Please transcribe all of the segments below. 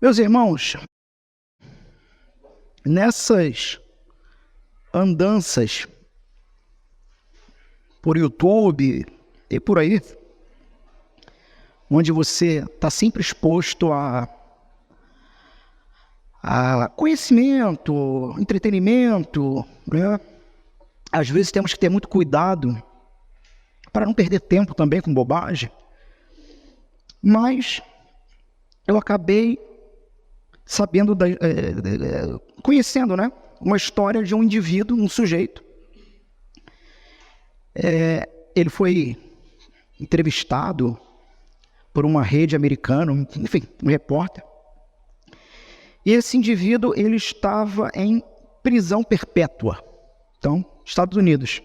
Meus irmãos, nessas andanças por YouTube e por aí, onde você está sempre exposto a conhecimento, entretenimento, né? Às vezes temos que ter muito cuidado para não perder tempo também com bobagem, mas eu acabei sabendo, conhecendo, né, uma história de um indivíduo, um sujeito. Ele foi entrevistado por uma rede americana, enfim, um repórter. E esse indivíduo, ele estava em prisão perpétua. Então, Estados Unidos.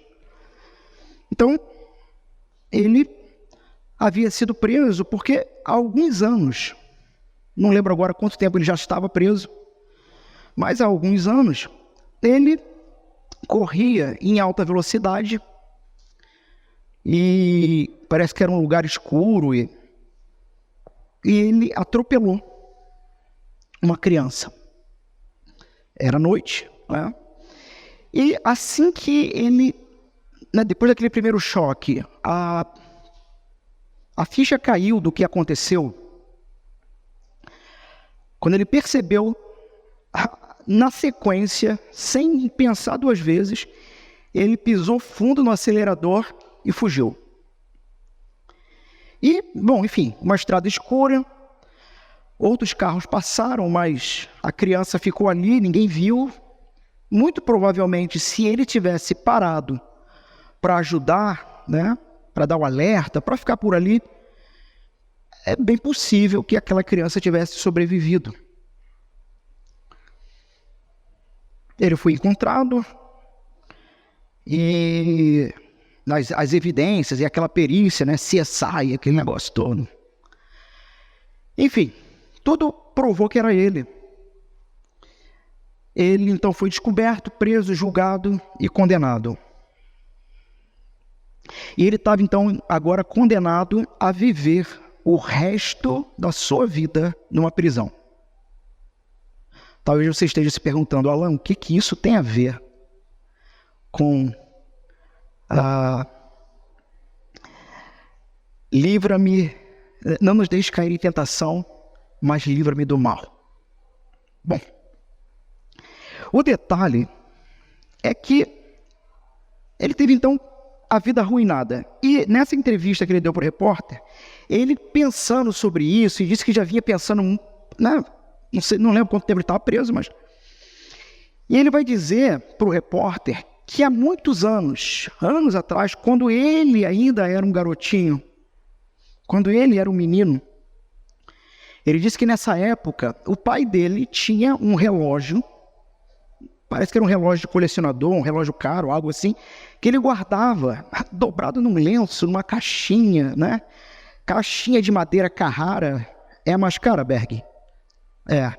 Então, ele havia sido preso porque há alguns anos, não lembro agora quanto tempo ele já estava preso, mas há alguns anos, ele corria em alta velocidade e parece que era um lugar escuro e ele atropelou uma criança. Era noite, né? E assim que ele, né, depois daquele primeiro choque, a ficha caiu do que aconteceu. Quando ele percebeu, na sequência, sem pensar duas vezes, ele pisou fundo no acelerador e fugiu. E, bom, enfim, uma estrada escura, outros carros passaram, mas a criança ficou ali, ninguém viu. Muito provavelmente, se ele tivesse parado para ajudar, né, para dar o alerta, para ficar por ali, é bem possível que aquela criança tivesse sobrevivido. Ele foi encontrado e as evidências e aquela perícia, né, CSI, aquele negócio todo. Enfim, tudo provou que era ele. Ele então foi descoberto, preso, julgado e condenado. E ele estava então agora condenado a viver o resto da sua vida numa prisão. Talvez você esteja se perguntando, Alan, o que isso tem a ver com livra-me, não nos deixe cair em tentação, mas livra-me do mal. Bom, o detalhe é que ele teve então a vida arruinada. E nessa entrevista que ele deu para o repórter, ele pensando sobre isso, e disse que já vinha pensando, né, não lembro quanto tempo ele estava preso, mas... E ele vai dizer para o repórter que há muitos anos atrás, quando ele ainda era um garotinho, quando ele era um menino, ele disse que nessa época o pai dele tinha um relógio, parece que era um relógio de colecionador, um relógio caro, algo assim, que ele guardava dobrado num lenço, numa caixinha, né? Caixinha de madeira Carrara. É a mais cara, Berg? É.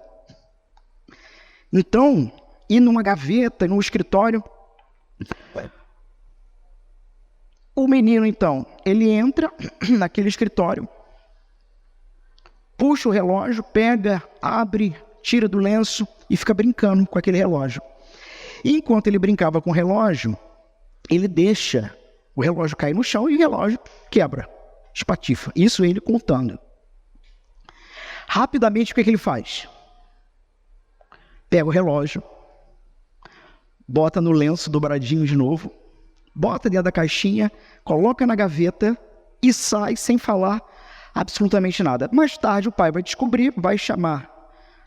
Então, e numa gaveta, num escritório. O menino, então, ele entra naquele escritório, puxa o relógio, pega, abre, tira do lenço e fica brincando com aquele relógio. E enquanto ele brincava com o relógio, ele deixa o relógio cair no chão e o relógio quebra, espatifa. Isso ele contando. Rapidamente, o que ele faz? Pega o relógio, bota no lenço dobradinho de novo, bota dentro da caixinha, coloca na gaveta e sai sem falar absolutamente nada. Mais tarde o pai vai descobrir, vai chamar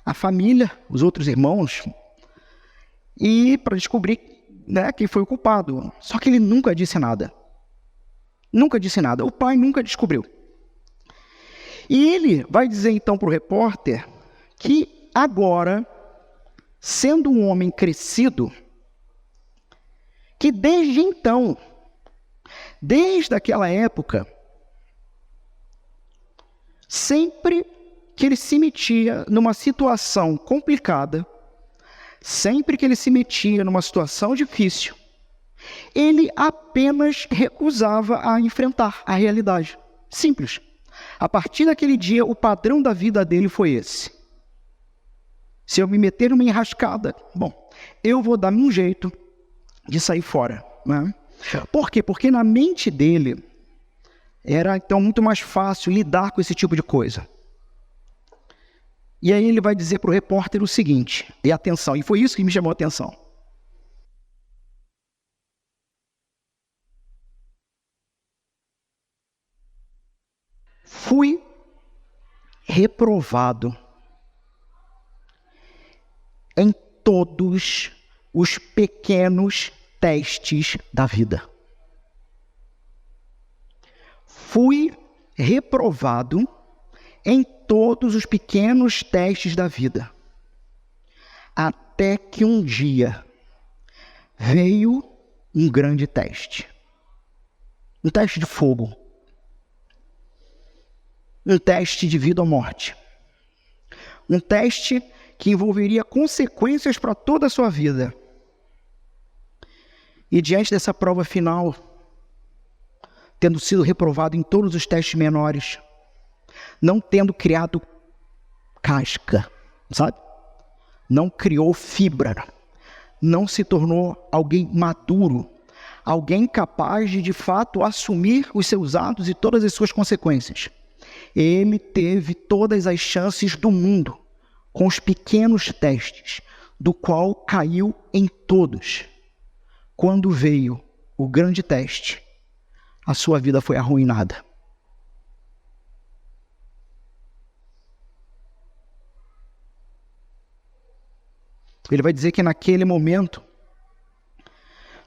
a família, os outros irmãos, e para descobrir, né, quem foi o culpado. Só que ele nunca disse nada. Nunca disse nada. O pai nunca descobriu. E ele vai dizer então para o repórter que agora, sendo um homem crescido, que desde então, desde aquela época, sempre que ele se metia numa situação complicada, sempre que ele se metia numa situação difícil, ele apenas recusava a enfrentar a realidade. Simples. A partir daquele dia, o padrão da vida dele foi esse. se eu me meter numa enrascada, bom, eu vou dar um jeito de sair fora, né? Por quê? Porque na mente dele era então muito mais fácil lidar com esse tipo de coisa. E aí ele vai dizer para o repórter o seguinte, e atenção, e foi isso que me chamou a atenção. Fui reprovado em todos os pequenos testes da vida. Fui reprovado em todos os pequenos testes da vida. Até que um dia veio um grande teste. Um teste de fogo. Um teste de vida ou morte. Um teste que envolveria consequências para toda a sua vida. E diante dessa prova final, tendo sido reprovado em todos os testes menores, não tendo criado casca, sabe? Não criou fibra, não se tornou alguém maduro, alguém capaz de fato assumir os seus atos e todas as suas consequências. Ele teve todas as chances do mundo com os pequenos testes, do qual caiu em todos. Quando veio o grande teste, a sua vida foi arruinada. Ele vai dizer que naquele momento,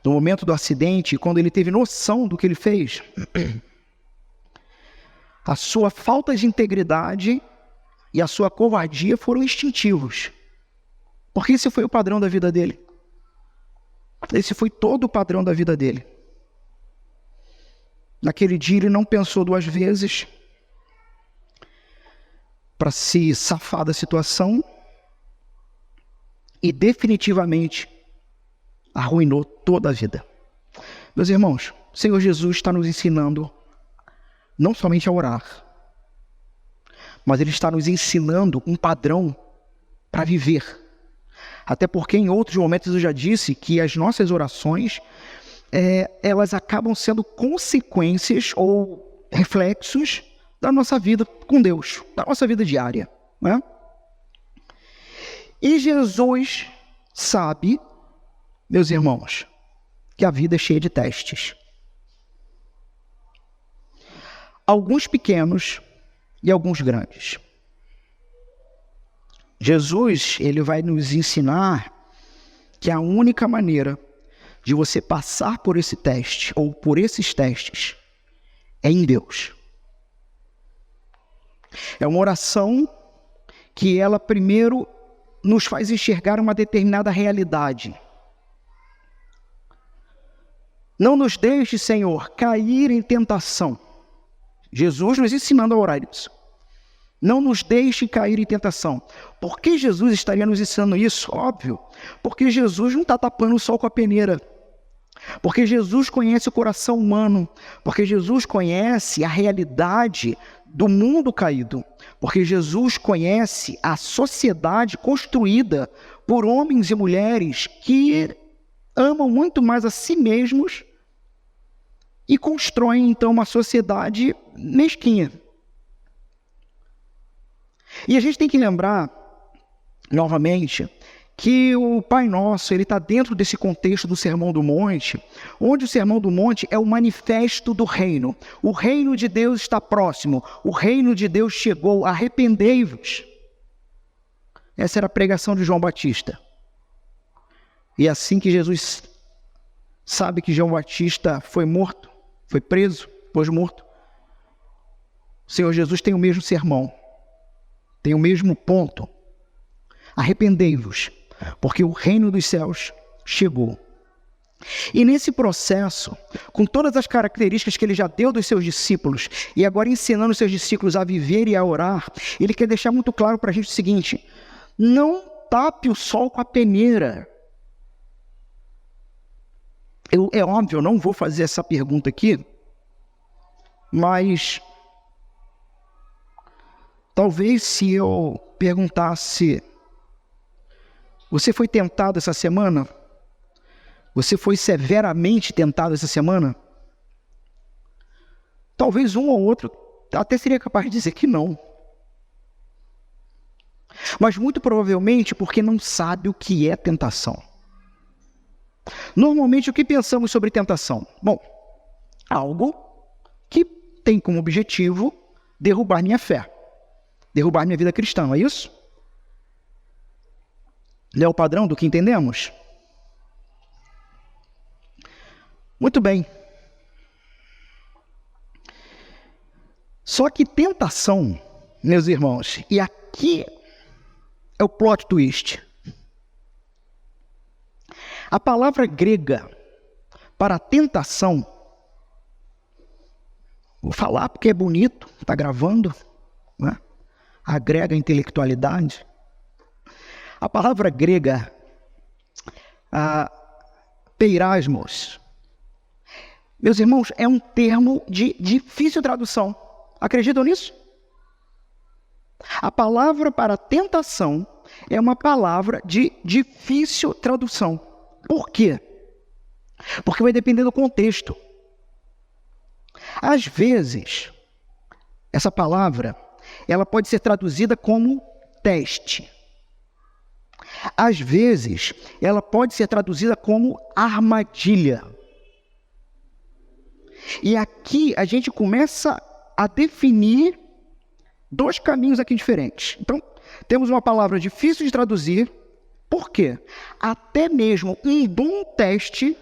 no momento do acidente, quando ele teve noção do que ele fez, a sua falta de integridade e a sua covardia foram instintivos. Porque esse foi o padrão da vida dele. Esse foi todo o padrão da vida dele. Naquele dia ele não pensou duas vezes para se safar da situação e definitivamente arruinou toda a vida. Meus irmãos, o Senhor Jesus está nos ensinando não somente a orar, mas Ele está nos ensinando um padrão para viver. Até porque em outros momentos eu já disse que as nossas orações, elas acabam sendo consequências ou reflexos da nossa vida com Deus, da nossa vida diária, né? E Jesus sabe, meus irmãos, que a vida é cheia de testes. Alguns pequenos e alguns grandes. Jesus, ele vai nos ensinar que a única maneira de você passar por esse teste, ou por esses testes, é em Deus. É uma oração que ela primeiro nos faz enxergar uma determinada realidade. Não nos deixe, Senhor, cair em tentação. Jesus nos ensinando a orar isso. Não nos deixe cair em tentação. Por que Jesus estaria nos ensinando isso? Óbvio, porque Jesus não está tapando o sol com a peneira. Porque Jesus conhece o coração humano. Porque Jesus conhece a realidade do mundo caído. Porque Jesus conhece a sociedade construída por homens e mulheres que amam muito mais a si mesmos e constroem então uma sociedade mesquinha. E a gente tem que lembrar, novamente, que o Pai Nosso, ele está dentro desse contexto do Sermão do Monte, onde o Sermão do Monte é o manifesto do reino. O reino de Deus está próximo, o reino de Deus chegou, arrependei-vos. Essa era a pregação de João Batista. E assim que Jesus sabe que João Batista foi morto, foi preso, depois morto, o Senhor Jesus tem o mesmo sermão, tem o mesmo ponto. Arrependei-vos, porque o reino dos céus chegou. E nesse processo, com todas as características que ele já deu dos seus discípulos, e agora ensinando os seus discípulos a viver e a orar, ele quer deixar muito claro para a gente o seguinte: não tape o sol com a peneira. É óbvio, eu não vou fazer essa pergunta aqui, mas talvez se eu perguntasse Você foi tentado essa semana? Você foi severamente tentado essa semana? Talvez um ou outro até seria capaz de dizer que não. Mas muito provavelmente porque não sabe o que é tentação. Normalmente, o que pensamos sobre tentação? Bom, algo que tem como objetivo derrubar minha fé, derrubar minha vida cristã, não é isso? Não é o padrão do que entendemos? Muito bem. Só que tentação, meus irmãos, e aqui é o plot twist. A palavra grega para tentação, vou falar porque é bonito, está gravando, né? Agrega intelectualidade. A palavra grega, peirasmos, meus irmãos, é um termo de difícil tradução. Acreditam nisso? A palavra para tentação é uma palavra de difícil tradução. Por quê? Porque vai depender do contexto. Às vezes, essa palavra, ela pode ser traduzida como teste. Às vezes, ela pode ser traduzida como armadilha. E aqui a gente começa a definir dois caminhos aqui diferentes. Então, temos uma palavra difícil de traduzir. Por quê? Até mesmo um bom teste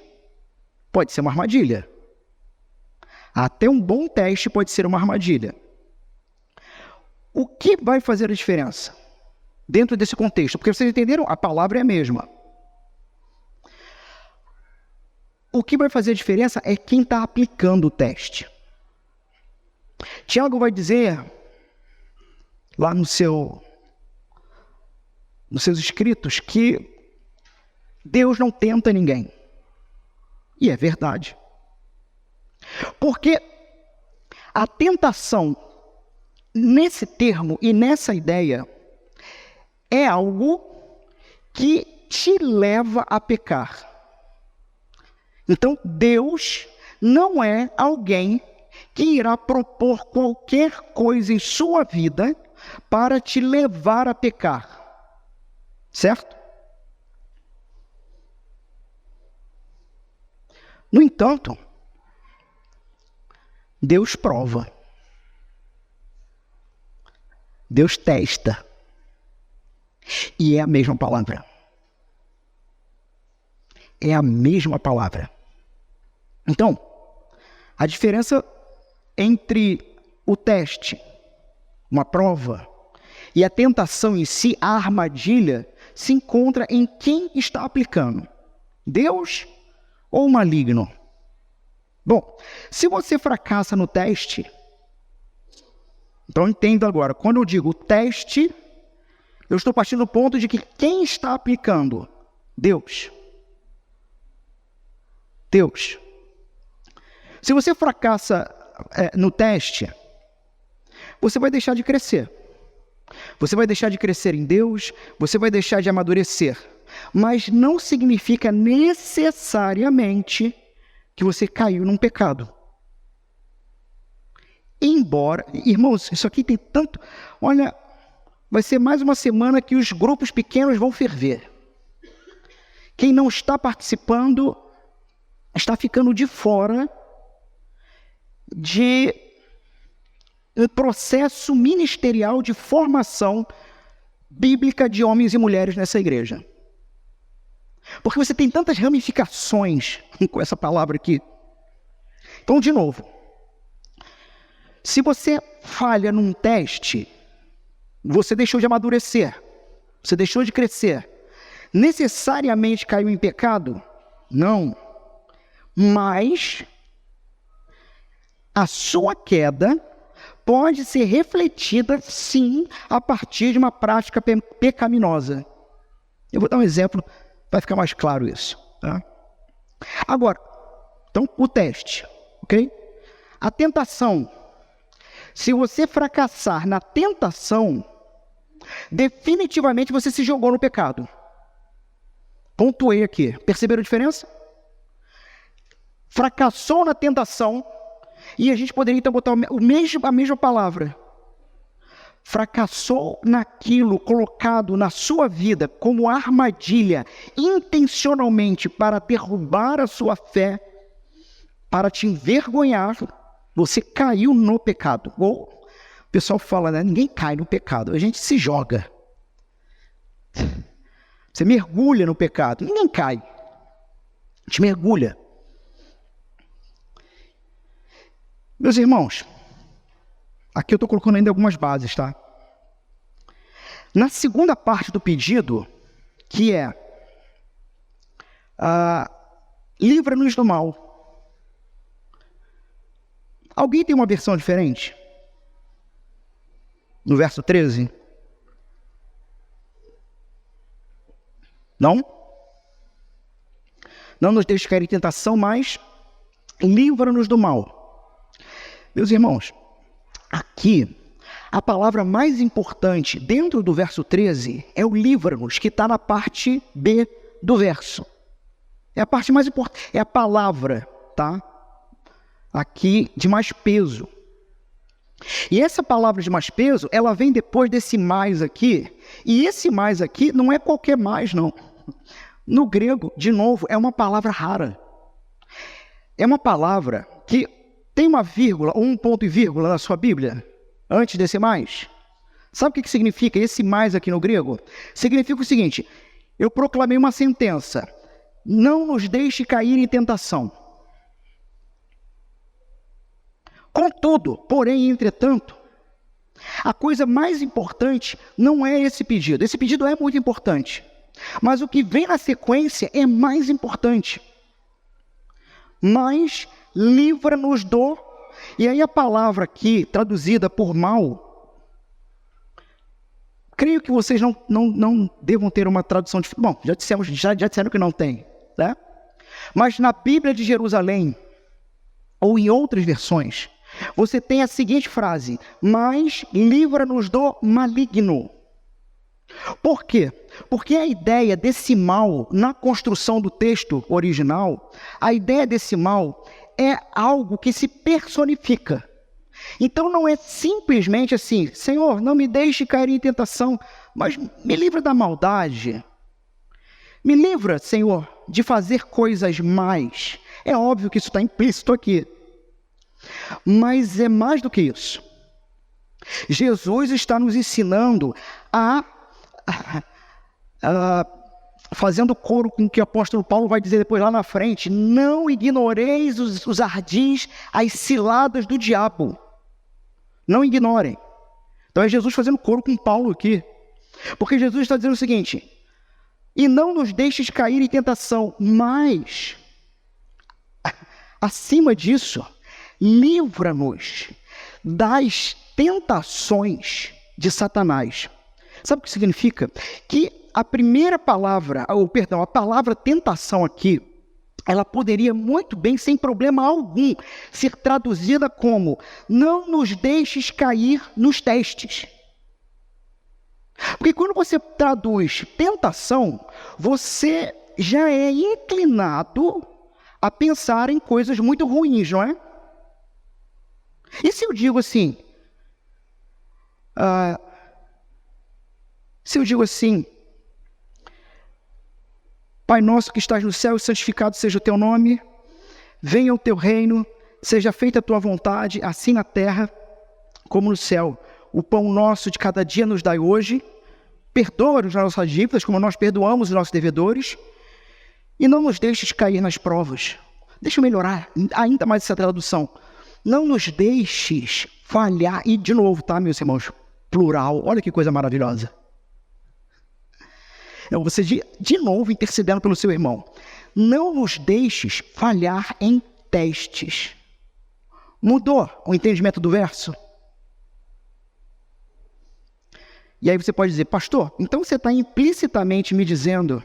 pode ser uma armadilha. Até um bom teste pode ser uma armadilha. O que vai fazer a diferença dentro desse contexto? Porque vocês entenderam? A palavra é a mesma. O que vai fazer a diferença é quem está aplicando o teste. Tiago vai dizer, lá nos seus escritos, que Deus não tenta ninguém. E é verdade. Porque a tentação, nesse termo e nessa ideia, é algo que te leva a pecar. Então, Deus não é alguém que irá propor qualquer coisa em sua vida para te levar a pecar. Certo? No entanto, Deus prova. Deus testa. E é a mesma palavra. É a mesma palavra. Então, a diferença entre o teste, uma prova, e a tentação em si, a armadilha, se encontra em quem está aplicando. Deus ou o maligno? Bom, se você fracassa no teste, então entenda agora, quando eu digo teste, eu estou partindo do ponto de que quem está aplicando? Deus. Deus. Se você fracassa no teste, você vai deixar de crescer. Você vai deixar de crescer em Deus, você vai deixar de amadurecer. Mas não significa necessariamente que você caiu num pecado. Embora, irmãos, isso aqui tem tanto... Olha, vai ser mais uma semana que os grupos pequenos vão ferver. Quem não está participando está ficando de fora de um processo ministerial de formação bíblica de homens e mulheres nessa igreja. Porque você tem tantas ramificações com essa palavra aqui. Então, de novo, se você falha num teste, você deixou de amadurecer, você deixou de crescer. Necessariamente caiu em pecado? Não. Mas a sua queda pode ser refletida, sim, a partir de uma prática pecaminosa. Eu vou dar um exemplo, vai ficar mais claro isso. Tá? Agora, então, o teste, ok? A tentação. Se você fracassar na tentação, definitivamente você se jogou no pecado. Pontuei aqui. Perceberam a diferença? Fracassou na tentação, e a gente poderia então botar a mesma palavra. Fracassou naquilo colocado na sua vida como armadilha, intencionalmente para derrubar a sua fé, para te envergonhar, você caiu no pecado. Ou o pessoal fala, né? Ninguém cai no pecado, a gente se joga. Você mergulha no pecado, ninguém cai. A gente mergulha. Meus irmãos, aqui eu estou colocando ainda algumas bases, tá? Na segunda parte do pedido, que é livra-nos do mal. Alguém tem uma versão diferente? No verso 13? Não? Não nos deixe cair em tentação, mas livra-nos do mal. Meus irmãos, aqui, a palavra mais importante dentro do verso 13 é o livra-nos, que está na parte B do verso. É a parte mais importante, é a palavra, tá? Aqui de mais peso. E essa palavra de mais peso, ela vem depois desse mais aqui, e esse mais aqui não é qualquer mais, não. No grego, de novo, é uma palavra rara. É uma palavra que tem uma vírgula, ou um ponto e vírgula na sua Bíblia, antes desse mais. Sabe o que significa esse mais aqui no grego? Significa o seguinte: eu proclamei uma sentença, não nos deixe cair em tentação. Contudo, porém, entretanto, a coisa mais importante não é esse pedido. Esse pedido é muito importante, mas o que vem na sequência é mais importante. Mas livra-nos do... E aí a palavra aqui, traduzida por mal, creio que vocês não devam ter uma tradução diferente. Bom, já disseram que não tem, né? Mas na Bíblia de Jerusalém, ou em outras versões, você tem a seguinte frase: mas livra-nos do maligno. Por quê? Porque a ideia desse mal, na construção do texto original, a ideia desse mal é algo que se personifica. Então não é simplesmente assim: Senhor, não me deixe cair em tentação, mas me livra da maldade. Me livra, Senhor, de fazer coisas más. É óbvio que isso está implícito aqui. Mas é mais do que isso. Jesus está nos ensinando fazendo coro com o que o apóstolo Paulo vai dizer depois lá na frente: não ignoreis os ardis, as ciladas do diabo. Não ignorem. Então é Jesus fazendo coro com Paulo aqui. Porque Jesus está dizendo o seguinte: e não nos deixes cair em tentação, mas, acima disso, livra-nos das tentações de Satanás. Sabe o que significa? Que a primeira palavra, a palavra tentação aqui, ela poderia muito bem, sem problema algum, ser traduzida como: não nos deixes cair nos testes. Porque quando você traduz tentação, você já é inclinado a pensar em coisas muito ruins, não é? E se eu digo assim, Pai nosso que estás no céu, santificado seja o teu nome, venha o teu reino, seja feita a tua vontade, assim na terra como no céu. O pão nosso de cada dia nos dai hoje, perdoa-nos as nossas dívidas, como nós perdoamos os nossos devedores, e não nos deixes cair nas provas. Deixa eu melhorar ainda mais essa tradução. Não nos deixes falhar, e de novo, tá, meus irmãos? Plural, olha que coisa maravilhosa. Você de novo intercedendo pelo seu irmão. Não nos deixes falhar em testes. Mudou o entendimento do verso? E aí você pode dizer: pastor, então você está implicitamente me dizendo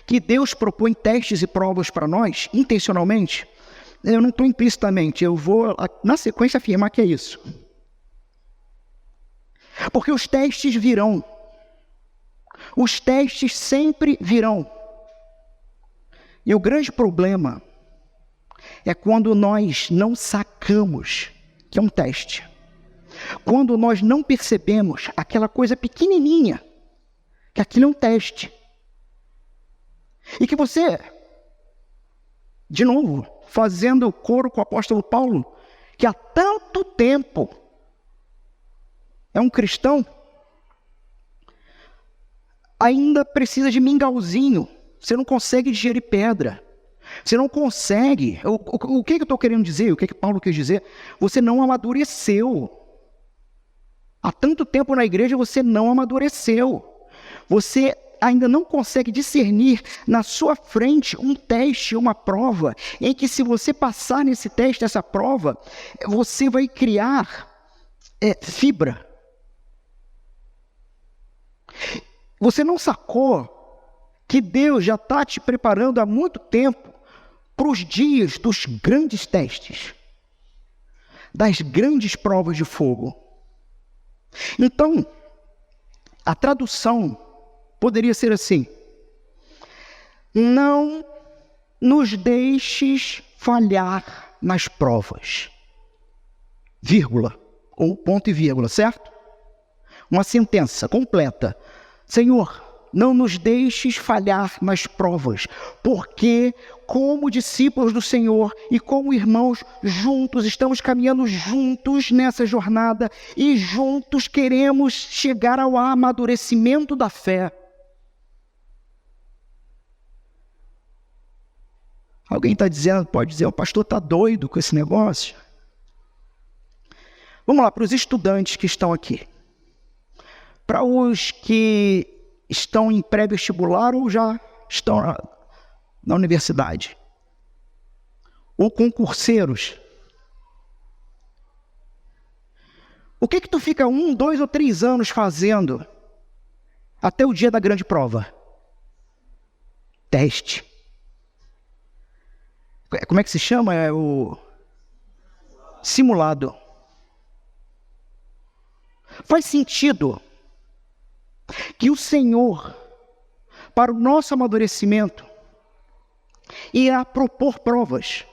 que Deus propõe testes e provas para nós, intencionalmente? Eu não estou implicitamente, eu vou na sequência afirmar que é isso. Porque os testes virão. Os testes sempre virão. E o grande problema é quando nós não sacamos que é um teste. Quando nós não percebemos aquela coisa pequenininha, que aquilo é um teste. E que você, de novo, fazendo coro com o apóstolo Paulo, que há tanto tempo é um cristão, ainda precisa de mingauzinho. Você não consegue digerir pedra. Você não consegue. O que eu estou querendo dizer? O que Paulo quis dizer? Você não amadureceu. Há tanto tempo na igreja você não amadureceu. Você ainda não consegue discernir na sua frente um teste, uma prova, em que se você passar nesse teste, essa prova, você vai criar fibra. Você não sacou que Deus já está te preparando há muito tempo para os dias dos grandes testes, das grandes provas de fogo. Então, a tradução poderia ser assim: não nos deixes falhar nas provas, vírgula, ou ponto e vírgula, certo? Uma sentença completa. Senhor, não nos deixes falhar nas provas, porque como discípulos do Senhor e como irmãos juntos, estamos caminhando juntos nessa jornada e juntos queremos chegar ao amadurecimento da fé. Alguém está dizendo, pode dizer, o pastor está doido com esse negócio? Vamos lá, para os estudantes que estão aqui. Para os que estão em pré-vestibular ou já estão na universidade. Ou concurseiros. O que tu fica 1, 2 ou 3 anos fazendo até o dia da grande prova? Teste. Como é que se chama? É o simulado. Faz sentido que o Senhor, para o nosso amadurecimento, irá propor provas.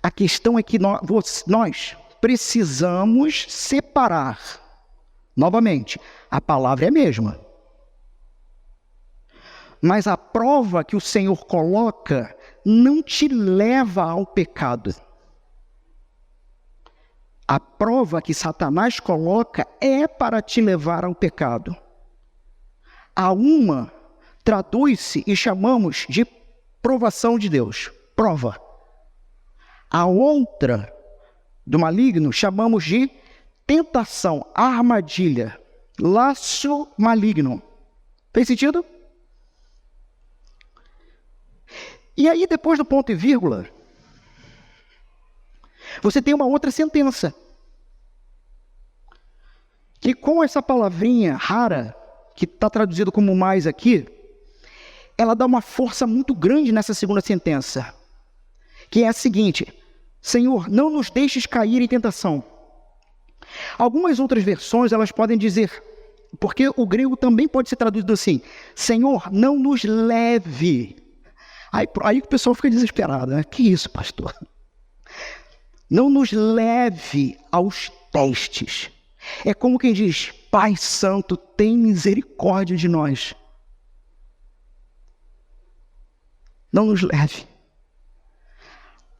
A questão é que nós precisamos separar. Novamente, a palavra é a mesma. Mas a prova que o Senhor coloca não te leva ao pecado. A prova que Satanás coloca é para te levar ao pecado. A uma traduz-se e chamamos de provação de Deus, prova. A outra, do maligno, chamamos de tentação, armadilha, laço maligno. Fez sentido? E aí, depois do ponto e vírgula, você tem uma outra sentença. Que com essa palavrinha rara, que está traduzido como mais aqui, ela dá uma força muito grande nessa segunda sentença. Que é a seguinte: Senhor, não nos deixes cair em tentação. Algumas outras versões, elas podem dizer, porque o grego também pode ser traduzido assim: Senhor, não nos leve. Aí o pessoal fica desesperado, né? Que isso, pastor? Não nos leve aos testes. É como quem diz: Pai Santo, tem misericórdia de nós. Não nos leve.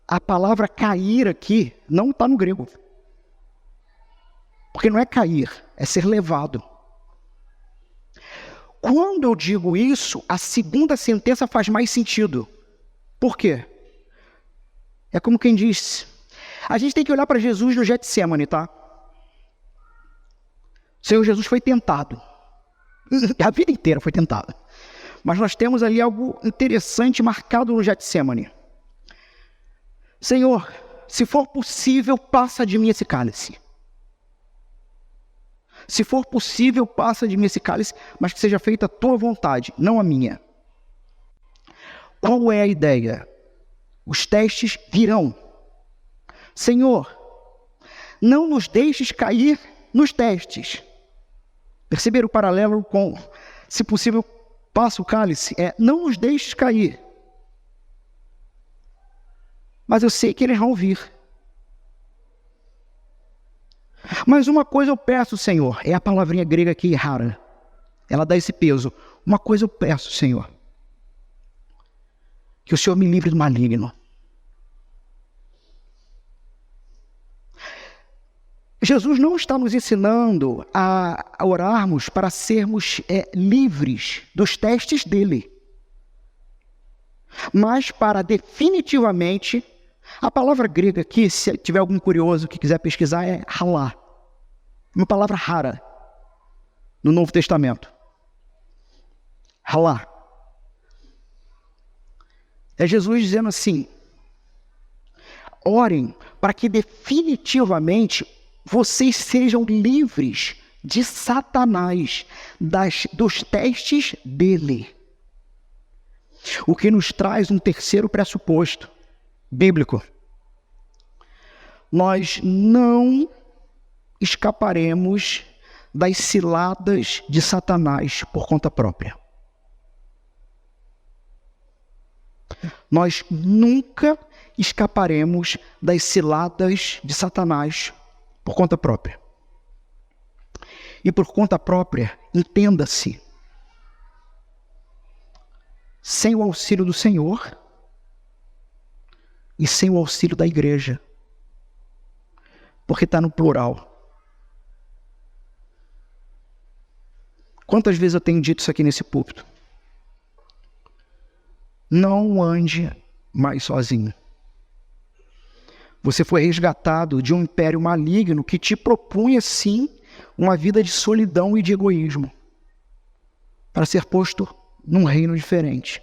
A palavra cair aqui não está no grego. Porque não é cair, é ser levado. Quando eu digo isso, a segunda sentença faz mais sentido. Por quê? É como quem diz: a gente tem que olhar para Jesus no Getsêmani, tá? O Senhor Jesus foi tentado. A vida inteira foi tentado. Mas nós temos ali algo interessante marcado no Getsêmani. Senhor, se for possível, passa de mim esse cálice. Se for possível, passa de mim esse cálice, mas que seja feita a tua vontade, não a minha. Qual é a ideia? Os testes virão. Senhor, não nos deixes cair nos testes. Perceber o paralelo com, se possível, passa o cálice é: não nos deixes cair. Mas eu sei que eles vão vir. Mas uma coisa eu peço, Senhor, é a palavrinha grega aqui, rara. Ela dá esse peso. Uma coisa eu peço, Senhor, que o Senhor me livre do maligno. Jesus não está nos ensinando a orarmos para sermos livres dos testes dele, mas para definitivamente, a palavra grega aqui, se tiver algum curioso que quiser pesquisar, é halá, uma palavra rara no Novo Testamento. Halá. É Jesus dizendo assim: orem para que definitivamente vocês sejam livres de Satanás, dos testes dele. O que nos traz um terceiro pressuposto bíblico. Nós não escaparemos das ciladas de Satanás por conta própria. Nós nunca escaparemos das ciladas de Satanás por conta própria. E por conta própria, entenda-se, sem o auxílio do Senhor e sem o auxílio da igreja. Porque está no plural. Quantas vezes eu tenho dito isso aqui nesse púlpito? Não ande mais sozinho. Você foi resgatado de um império maligno que te propunha, sim, uma vida de solidão e de egoísmo, para ser posto num reino diferente.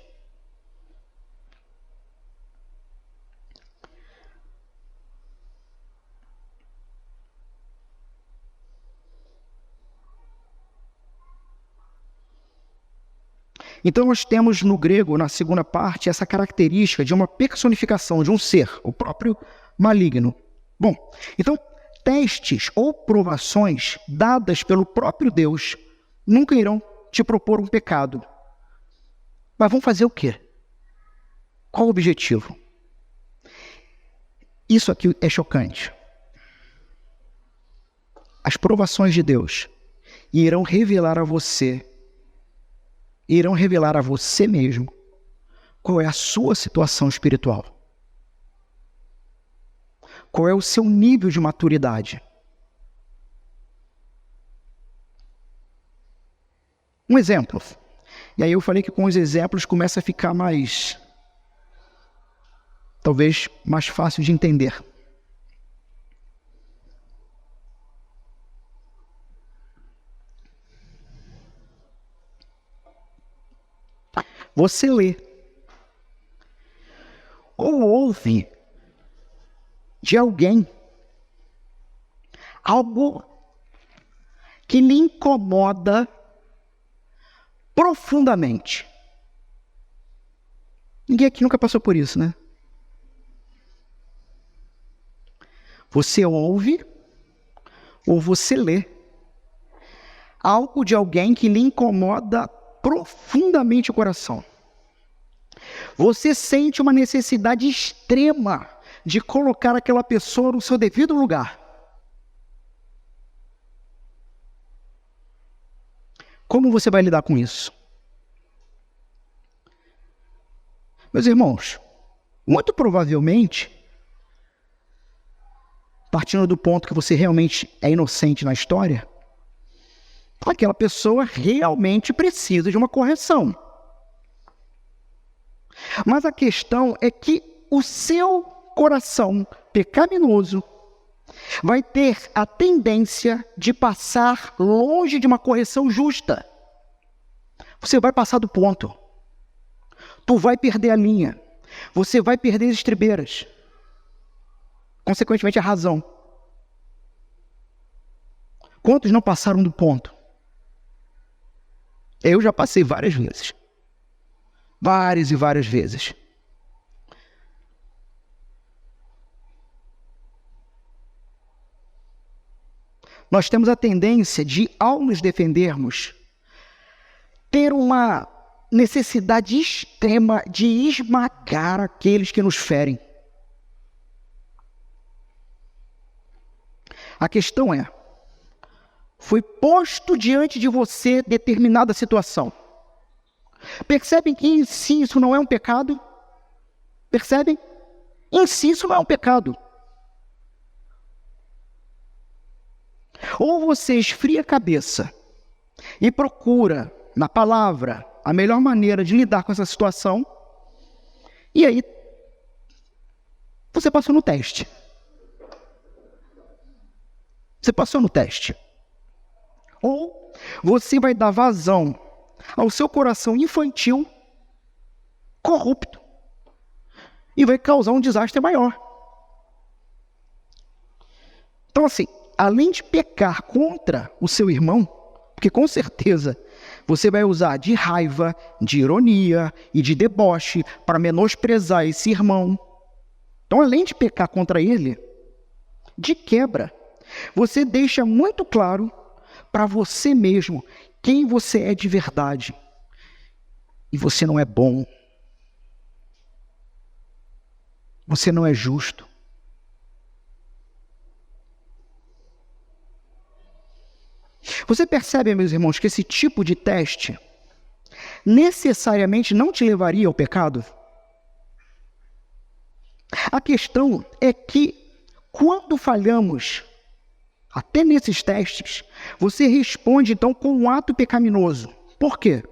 Então nós temos no grego, na segunda parte, essa característica de uma personificação de um ser, o próprio maligno. Bom, então testes ou provações dadas pelo próprio Deus nunca irão te propor um pecado. Mas vão fazer o quê? Qual o objetivo? Isso aqui é chocante. As provações de Deus irão revelar a você mesmo qual é a sua situação espiritual. Qual é o seu nível de maturidade. Um exemplo. E aí eu falei que com os exemplos começa a ficar talvez mais fácil de entender. Você lê ou ouve de alguém algo que lhe incomoda profundamente. Ninguém aqui nunca passou por isso, né? Você ouve ou você lê algo de alguém que lhe incomoda profundamente o coração. Você sente uma necessidade extrema de colocar aquela pessoa no seu devido lugar. Como você vai lidar com isso? Meus irmãos, muito provavelmente, partindo do ponto que você realmente é inocente na história, aquela pessoa realmente precisa de uma correção. Mas a questão é que o seu coração pecaminoso vai ter a tendência de passar longe de uma correção justa. Você vai passar do ponto. Tu vai perder a linha. Você vai perder as estribeiras. Consequentemente, a razão. Quantos não passaram do ponto? Eu já passei várias vezes. Várias e várias vezes. Nós temos a tendência de, ao nos defendermos, ter uma necessidade extrema de esmagar aqueles que nos ferem. A questão é, foi posto diante de você determinada situação. Percebem que em si isso não é um pecado? Percebem? Em si isso não é um pecado. Ou você esfria a cabeça e procura, na palavra, a melhor maneira de lidar com essa situação, e aí você passou no teste. Você passou no teste. Ou você vai dar vazão ao seu coração infantil, corrupto, e vai causar um desastre maior. Então, assim, além de pecar contra o seu irmão, porque com certeza você vai usar de raiva, de ironia e de deboche para menosprezar esse irmão. Então, além de pecar contra ele, de quebra, você deixa muito claro para você mesmo quem você é de verdade. E você não é bom. Você não é justo. Você percebe, meus irmãos, que esse tipo de teste necessariamente não te levaria ao pecado? A questão é que, quando falhamos, até nesses testes, você responde então com um ato pecaminoso. Por quê?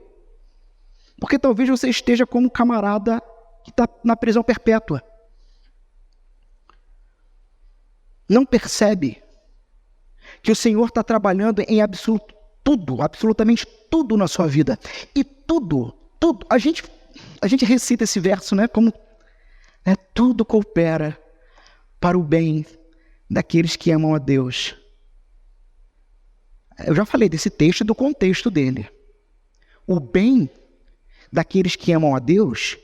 Porque talvez você esteja como um camarada que está na prisão perpétua. Não percebe que o Senhor está trabalhando em absolutamente tudo na sua vida. E tudo. A gente recita esse verso, né? Como tudo coopera para o bem daqueles que amam a Deus. Eu já falei desse texto e do contexto dele. O bem daqueles que amam a Deus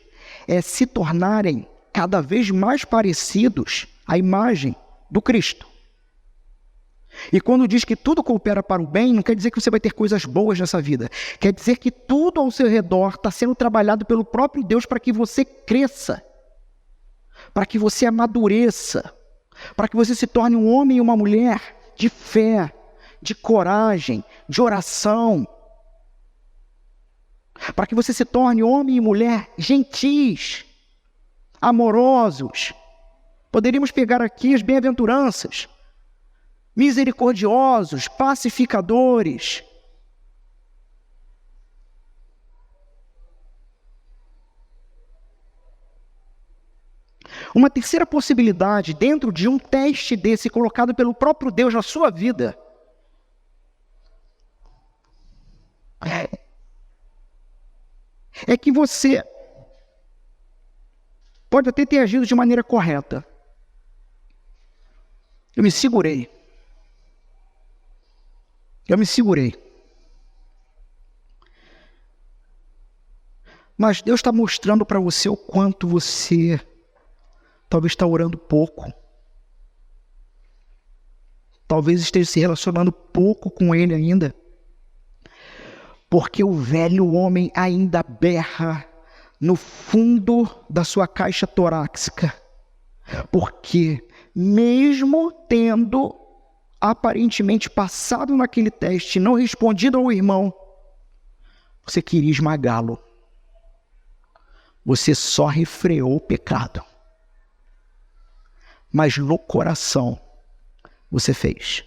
é se tornarem cada vez mais parecidos à imagem do Cristo. E quando diz que tudo coopera para o bem, não quer dizer que você vai ter coisas boas nessa vida. Quer dizer que tudo ao seu redor está sendo trabalhado pelo próprio Deus para que você cresça, para que você amadureça, para que você se torne um homem e uma mulher de fé, de coragem, de oração, para que você se torne homem e mulher gentis, amorosos. Poderíamos pegar aqui as bem-aventuranças. Misericordiosos, pacificadores. Uma terceira possibilidade, dentro de um teste desse colocado pelo próprio Deus na sua vida, é que você pode até ter agido de maneira correta. Eu me segurei. Mas Deus está mostrando para você o quanto você talvez está orando pouco. Talvez esteja se relacionando pouco com Ele ainda. Porque o velho homem ainda berra no fundo da sua caixa torácica. Porque mesmo tendo aparentemente passado naquele teste, não respondido ao irmão, você queria esmagá-lo. Você só refreou o pecado. Mas no coração, você fez.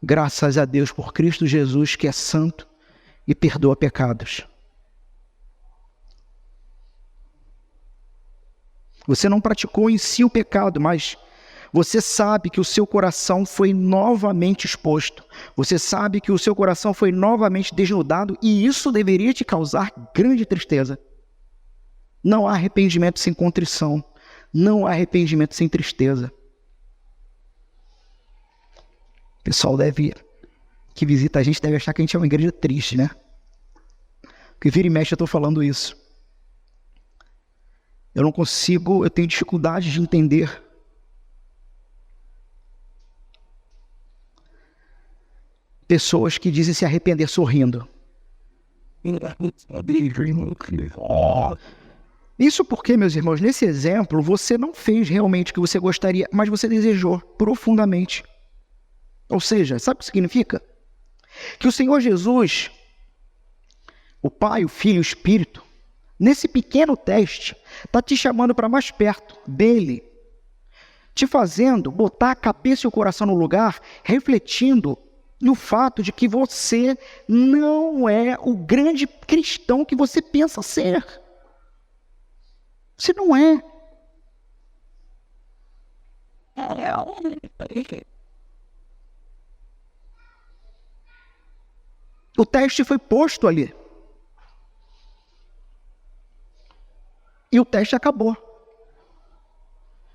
Graças a Deus por Cristo Jesus, que é santo e perdoa pecados. Você não praticou em si o pecado, mas você sabe que o seu coração foi novamente exposto. Você sabe que o seu coração foi novamente desnudado e isso deveria te causar grande tristeza. Não há arrependimento sem contrição. Não há arrependimento sem tristeza. O pessoal que visita a gente deve achar que a gente é uma igreja triste, né? Porque vira e mexe eu estou falando isso. Eu tenho dificuldade de entender pessoas que dizem se arrepender sorrindo. Isso porque, meus irmãos, nesse exemplo, você não fez realmente o que você gostaria, mas você desejou profundamente. Ou seja, sabe o que significa? Que o Senhor Jesus, o Pai, o Filho e o Espírito, nesse pequeno teste, está te chamando para mais perto dele, te fazendo botar a cabeça e o coração no lugar, refletindo no fato de que você não é o grande cristão que você pensa ser. Você não é. O teste foi posto ali. E o teste acabou.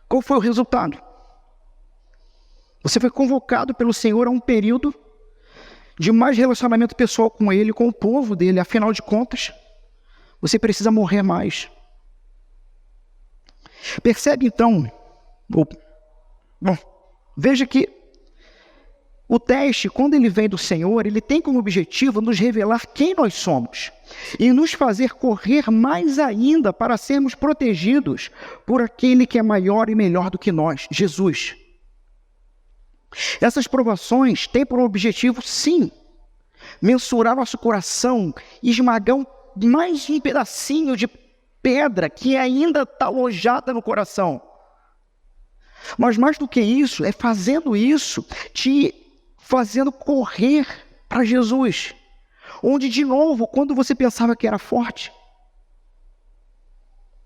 Qual foi o resultado? Você foi convocado pelo Senhor a um período de mais relacionamento pessoal com Ele, com o povo dele. Afinal de contas, você precisa morrer mais. Percebe então? Bom, veja que o teste, quando ele vem do Senhor, ele tem como objetivo nos revelar quem nós somos e nos fazer correr mais ainda para sermos protegidos por aquele que é maior e melhor do que nós, Jesus. Essas provações têm por objetivo, sim, mensurar nosso coração e esmagar mais um pedacinho de pedra que ainda está alojada no coração. Mas mais do que isso, é fazendo isso, te fazendo correr para Jesus. Onde, de novo, quando você pensava que era forte,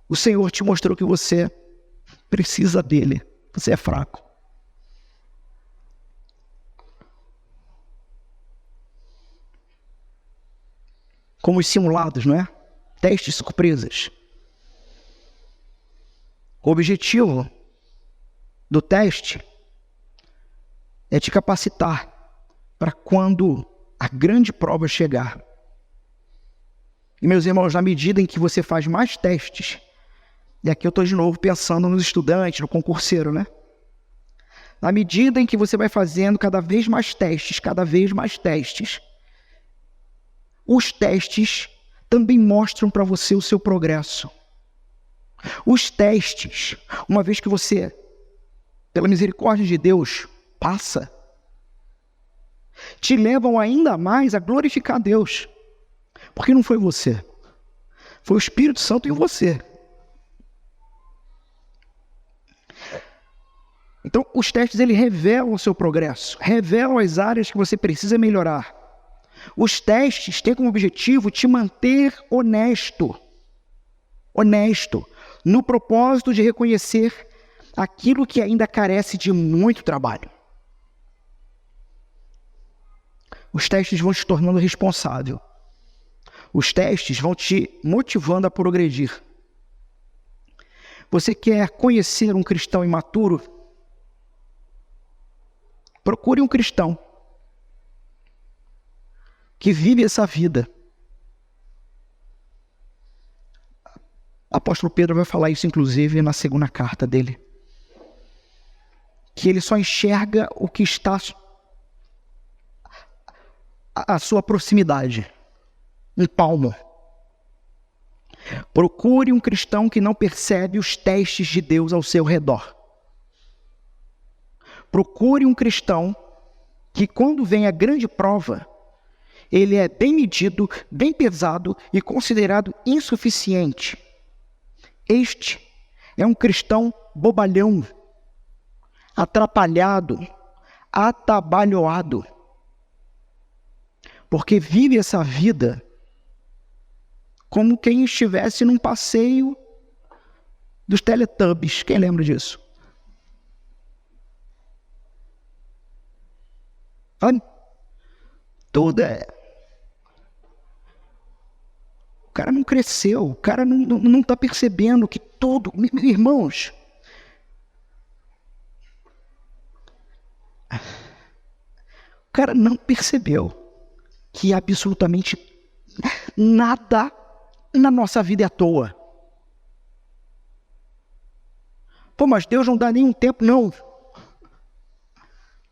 o Senhor te mostrou que você precisa dele, você é fraco. Como os simulados, não é? Testes surpresas. O objetivo do teste é te capacitar para quando a grande prova chegar. E, meus irmãos, na medida em que você faz mais testes, e aqui eu estou de novo pensando nos estudantes, no concurseiro, né? Na medida em que você vai fazendo cada vez mais testes, os testes também mostram para você o seu progresso. Os testes, uma vez que você, pela misericórdia de Deus, passa, te levam ainda mais a glorificar Deus. Porque não foi você, foi o Espírito Santo em você. Então, os testes, eles revelam o seu progresso, revelam as áreas que você precisa melhorar. Os testes têm como objetivo te manter honesto, no propósito de reconhecer aquilo que ainda carece de muito trabalho. Os testes vão te tornando responsável. Os testes vão te motivando a progredir. Você quer conhecer um cristão imaturo? Procure um cristão que vive essa vida. O apóstolo Pedro vai falar isso, inclusive, na segunda carta dele. Que ele só enxerga o que está à sua proximidade, um palmo. Procure um cristão que não percebe os testes de Deus ao seu redor. Procure um cristão que, quando vem a grande prova, ele é bem medido, bem pesado e considerado insuficiente. Este é um cristão bobalhão, atrapalhado, atabalhoado, porque vive essa vida como quem estivesse num passeio dos Teletubbies. Quem lembra disso? Tudo é... O cara não cresceu, o cara não está percebendo que tudo... Irmãos, o cara não percebeu que absolutamente nada na nossa vida é à toa. Pô, mas Deus não dá nenhum tempo, não.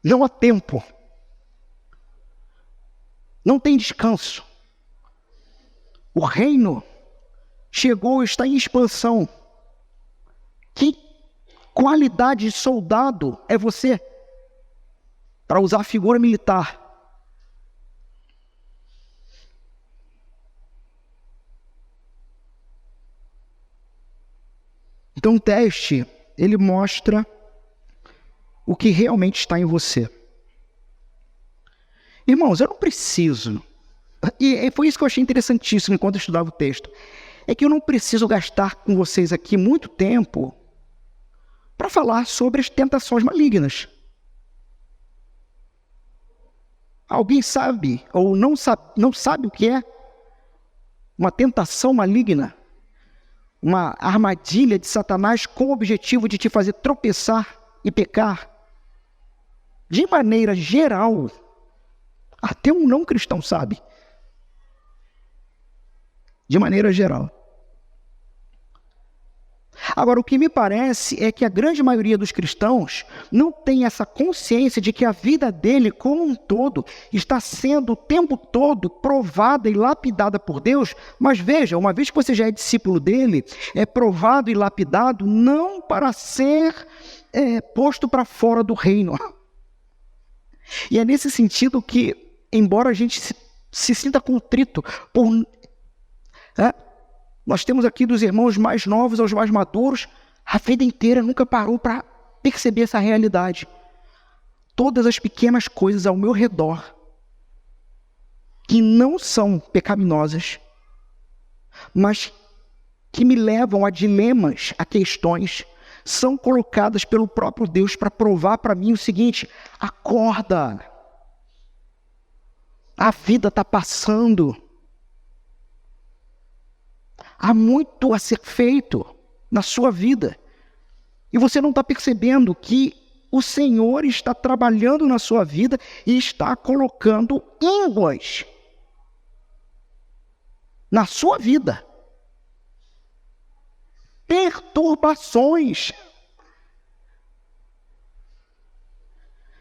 Não há tempo. Não tem descanso. O reino chegou, está em expansão. Que qualidade de soldado é você? Para usar a figura militar. Então o teste, ele mostra o que realmente está em você. Irmãos, eu não preciso, e foi isso que eu achei interessantíssimo enquanto eu estudava o texto, é que eu não preciso gastar com vocês aqui muito tempo para falar sobre as tentações malignas. Alguém sabe ou não sabe o que é uma tentação maligna? Uma armadilha de Satanás com o objetivo de te fazer tropeçar e pecar? De maneira geral, até um não cristão sabe. De maneira geral. Agora, o que me parece é que a grande maioria dos cristãos não tem essa consciência de que a vida dele, como um todo, está sendo o tempo todo provada e lapidada por Deus. Mas veja, uma vez que você já é discípulo dele, é provado e lapidado não para ser posto para fora do reino. E é nesse sentido que, embora a gente se sinta contrito por... Nós temos aqui dos irmãos mais novos aos mais maduros, a vida inteira nunca parou para perceber essa realidade. Todas as pequenas coisas ao meu redor, que não são pecaminosas, mas que me levam a dilemas, a questões, são colocadas pelo próprio Deus para provar para mim o seguinte: acorda, a vida está passando. Há muito a ser feito na sua vida. E você não está percebendo que o Senhor está trabalhando na sua vida e está colocando ínguas na sua vida. Perturbações.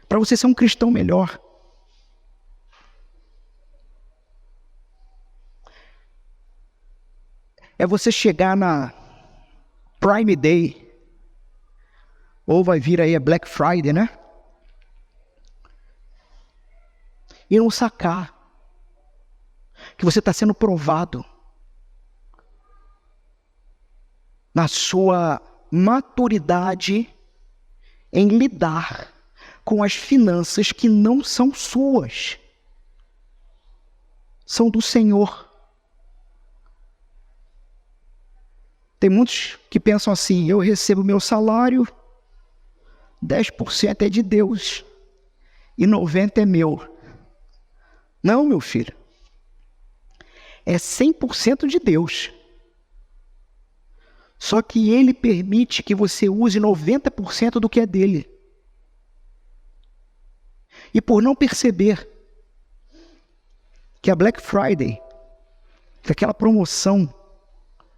Para você ser um cristão melhor. É você chegar na Prime Day, ou vai vir aí a Black Friday, né? E não sacar que você está sendo provado na sua maturidade em lidar com as finanças que não são suas, são do Senhor. Tem muitos que pensam assim: eu recebo meu salário, 10% é de Deus e 90% é meu. Não, meu filho. É 100% de Deus. Só que Ele permite que você use 90% do que é dele. E por não perceber que a Black Friday, que aquela promoção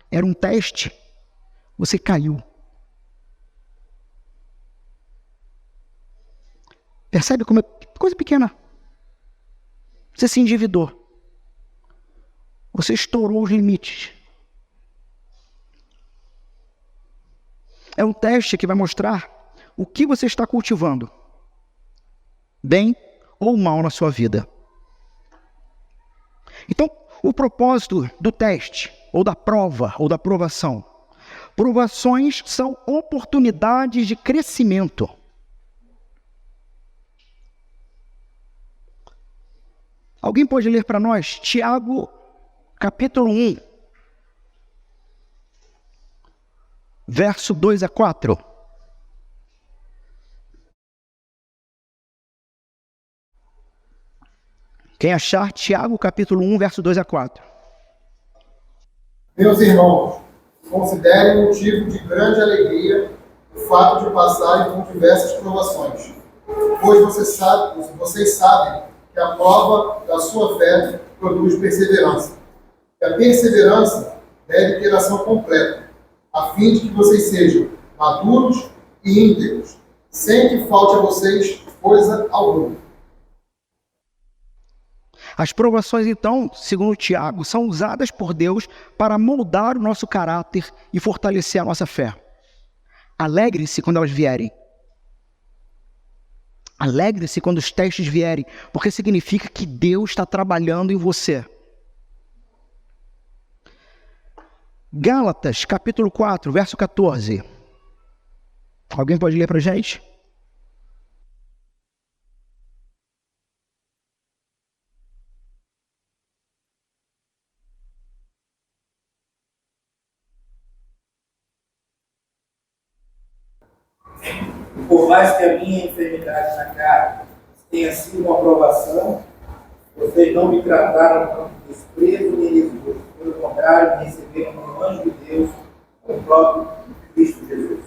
era um teste, você caiu. Percebe como é coisa pequena? Você se endividou. Você estourou os limites. É um teste que vai mostrar o que você está cultivando, bem ou mal na sua vida. Então, o propósito do teste, ou da prova, ou da provação. Provações são oportunidades de crescimento. Alguém pode ler para nós Tiago, capítulo 1, verso 2 a 4. Quem achar, Tiago, capítulo 1, verso 2 a 4. Meus irmãos, considerem motivo de grande alegria o fato de passarem por diversas provações, pois vocês sabem que a prova da sua fé produz perseverança. E a perseverança deve ter ação completa, a fim de que vocês sejam maduros e íntegros, sem que falte a vocês coisa alguma. As provações, então, segundo Tiago, são usadas por Deus para moldar o nosso caráter e fortalecer a nossa fé. Alegre-se quando elas vierem. Alegre-se quando os testes vierem, porque significa que Deus está trabalhando em você. Gálatas, capítulo 4, verso 14. Alguém pode ler para a gente? Por mais que a minha enfermidade na carne tenha sido uma provação, vocês não me trataram com desprezo nem desgosto. Pelo contrário, me receberam como anjo de Deus, o próprio Cristo Jesus.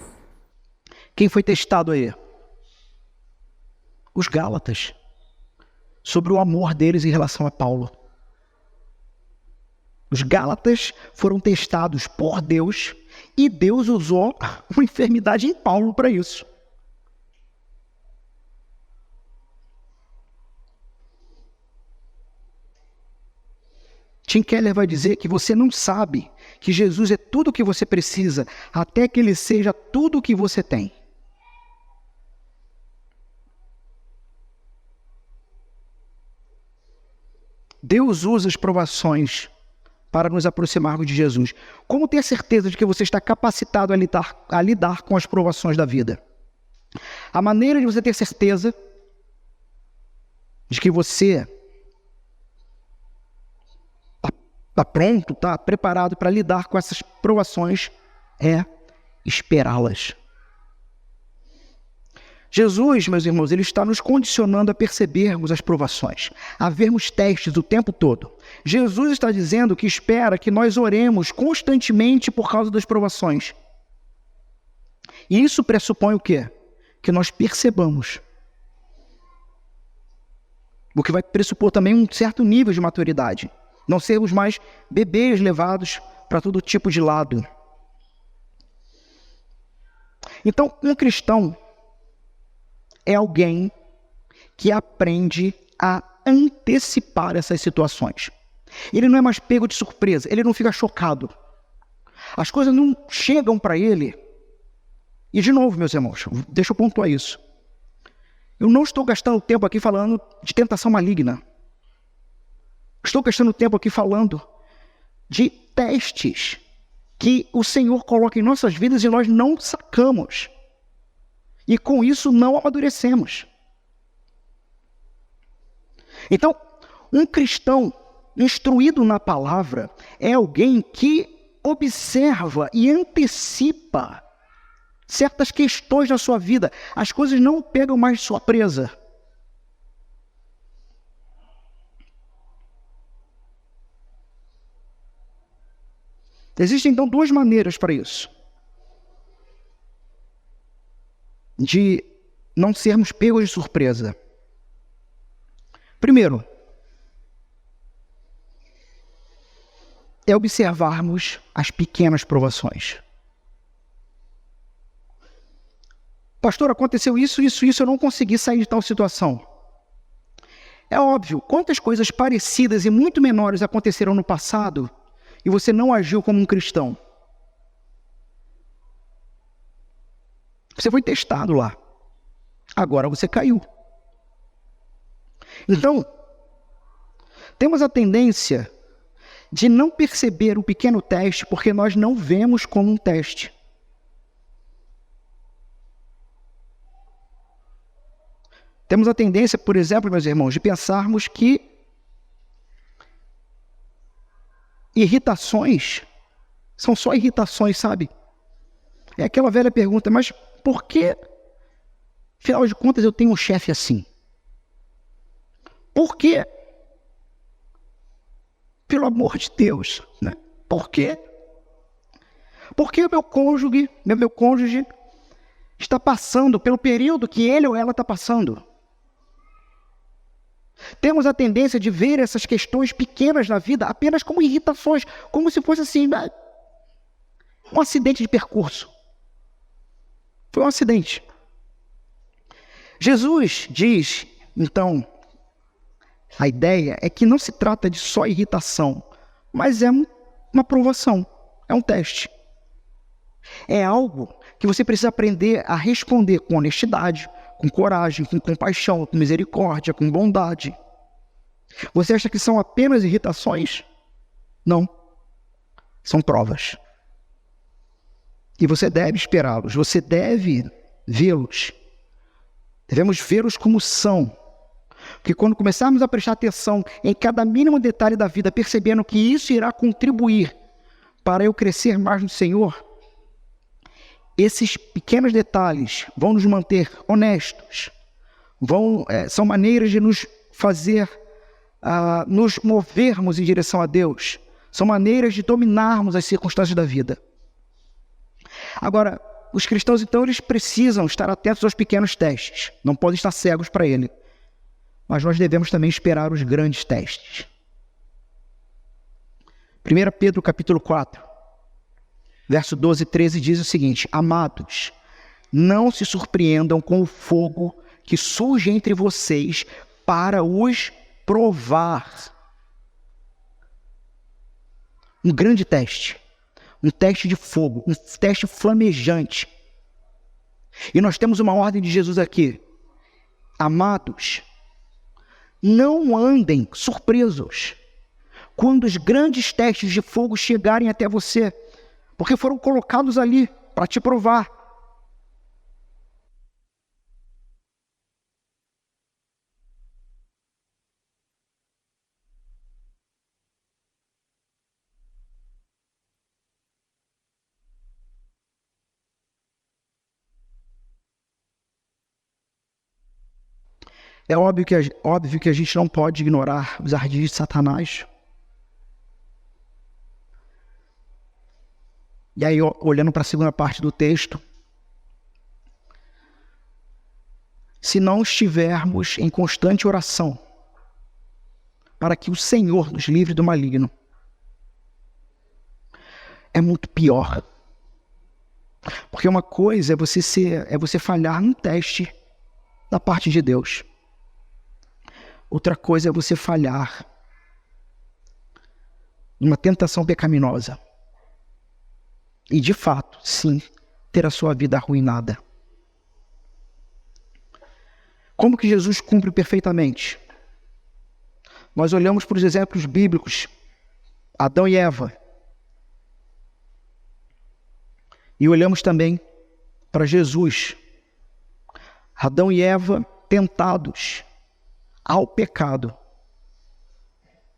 Quem foi testado aí? Os Gálatas. Sobre o amor deles em relação a Paulo. Os Gálatas foram testados por Deus e Deus usou uma enfermidade em Paulo para isso. Tim Keller vai dizer que você não sabe que Jesus é tudo o que você precisa, até que Ele seja tudo o que você tem. Deus usa as provações para nos aproximarmos de Jesus. Como ter certeza de que você está capacitado a lidar com as provações da vida? A maneira de você ter certeza de que você está pronto, está preparado para lidar com essas provações é esperá-las. Jesus, meus irmãos, Ele está nos condicionando a percebermos as provações, a vermos testes o tempo todo. Jesus está dizendo que espera que nós oremos constantemente por causa das provações. E isso pressupõe o quê? Que nós percebamos. O que vai pressupor também um certo nível de maturidade. Não sermos mais bebês levados para todo tipo de lado. Então, um cristão é alguém que aprende a antecipar essas situações. Ele não é mais pego de surpresa, ele não fica chocado. As coisas não chegam para ele. E de novo, meus irmãos, deixa eu pontuar isso. Eu não estou gastando tempo aqui falando de tentação maligna. Estou gastando tempo aqui falando de testes que o Senhor coloca em nossas vidas e nós não sacamos. E com isso não amadurecemos. Então, um cristão instruído na palavra é alguém que observa e antecipa certas questões na sua vida. As coisas não pegam mais de surpresa. Existem então duas maneiras para isso. De não sermos pegos de surpresa. Primeiro, é observarmos as pequenas provações. Pastor, aconteceu isso, eu não consegui sair de tal situação. É óbvio, quantas coisas parecidas e muito menores aconteceram no passado e você não agiu como um cristão? Você foi testado lá. Agora você caiu. Então, temos a tendência de não perceber o pequeno teste porque nós não vemos como um teste. Temos a tendência, por exemplo, meus irmãos, de pensarmos que irritações são só irritações, sabe? É aquela velha pergunta, mas por que, afinal de contas, eu tenho um chefe assim? Por quê? Pelo amor de Deus, né? Por quê? Porque o meu cônjuge está passando pelo período que ele ou ela está passando. Temos a tendência de ver essas questões pequenas na vida apenas como irritações, como se fosse assim, um acidente de percurso. Foi um acidente. Jesus diz, então, A ideia é que não se trata de só irritação, mas é uma provação, é um teste. É algo que você precisa aprender a responder com honestidade, com coragem, com compaixão, com misericórdia, com bondade. Você acha que são apenas irritações? Não. São provas. E você deve esperá-los, você deve vê-los. Devemos vê-los como são. Porque quando começarmos a prestar atenção em cada mínimo detalhe da vida, percebendo que isso irá contribuir para eu crescer mais no Senhor, esses pequenos detalhes vão nos manter honestos, são maneiras de nos fazer, nos movermos em direção a Deus, são maneiras de dominarmos as circunstâncias da vida. Agora, os cristãos, então, eles precisam estar atentos aos pequenos testes, não podem estar cegos para ele, mas nós devemos também esperar os grandes testes. 1 Pedro capítulo 4, verso 12 e 13 diz o seguinte: amados, não se surpreendam com o fogo que surge entre vocês para os provar. Um grande teste, um teste de fogo, um teste flamejante. E nós temos uma ordem de Jesus aqui: amados, não andem surpresos quando os grandes testes de fogo chegarem até você, porque foram colocados ali para te provar. É óbvio que a gente não pode ignorar os ardis de Satanás. E aí, olhando para a segunda parte do texto, se não estivermos em constante oração para que o Senhor nos livre do maligno, é muito pior. Porque uma coisa é você falhar num teste da parte de Deus. Outra coisa é você falhar numa tentação pecaminosa. E de fato, sim, ter a sua vida arruinada. Como que Jesus cumpre perfeitamente? Nós olhamos para os exemplos bíblicos, Adão e Eva. E olhamos também para Jesus. Adão e Eva tentados ao pecado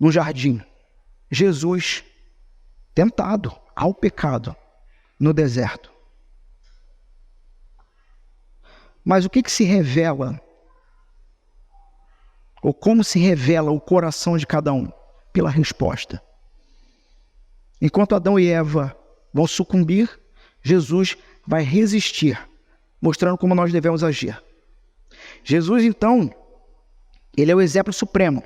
no jardim. Jesus tentado ao pecado no deserto. Mas o que se revela, ou como se revela o coração de cada um? Pela resposta. Enquanto Adão e Eva vão sucumbir, Jesus vai resistir, mostrando como nós devemos agir. Jesus, então, ele é o exemplo supremo.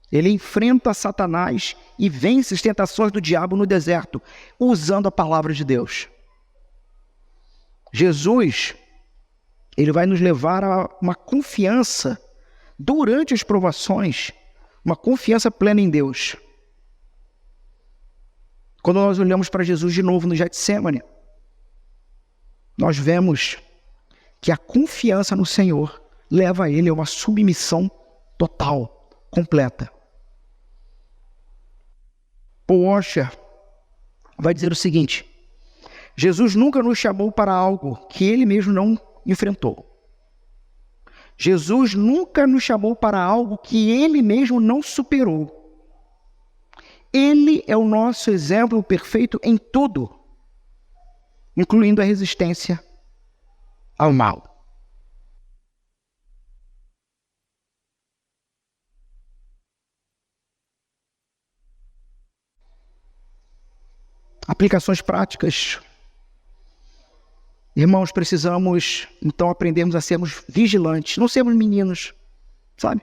Ele enfrenta Satanás e vence as tentações do diabo no deserto, usando a palavra de Deus. Jesus, ele vai nos levar a uma confiança durante as provações, uma confiança plena em Deus. Quando nós olhamos para Jesus de novo no Getsêmani, nós vemos que a confiança no Senhor leva ele a uma submissão total, completa. Paul Washer vai dizer o seguinte: Jesus nunca nos chamou para algo que ele mesmo não enfrentou. Jesus nunca nos chamou para algo que ele mesmo não superou. Ele é o nosso exemplo perfeito em tudo, incluindo a resistência ao mal. Aplicações práticas. Irmãos, precisamos, então, aprendermos a sermos vigilantes, não sermos meninos, sabe?